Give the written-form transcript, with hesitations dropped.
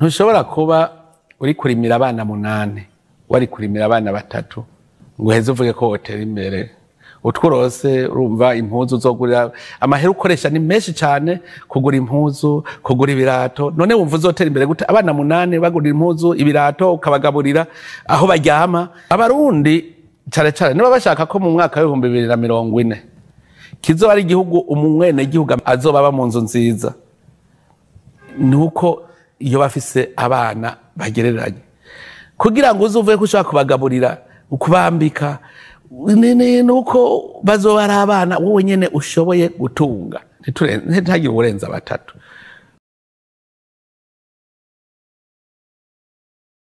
ntushobora kuba uri kurimira abana 8 wari kurimira abana 3 ngo uheze uvuge ko wotera imbere. Utworose urumva impuzu uzogurira amahera ukoresha ni menshi cyane kugura impuzu, kugura ibirato. None wumva uzotera imbere gute abana 8 bagurira impuzu, ibirato ukabagaburira aho baryama? Abarundi cyane niba bashaka ko mu mwaka wa 2040 kizoba ari igihugu umwene igihugu azoba mu nzu nziza, nuko iyo bafise abana bagereranye, kugira ngo uzuvuye ko ushaka kubagaburira ukubambika nuko bazoba ari abana wowe nyene ushoboye gutunga ntitagire uburenza 3.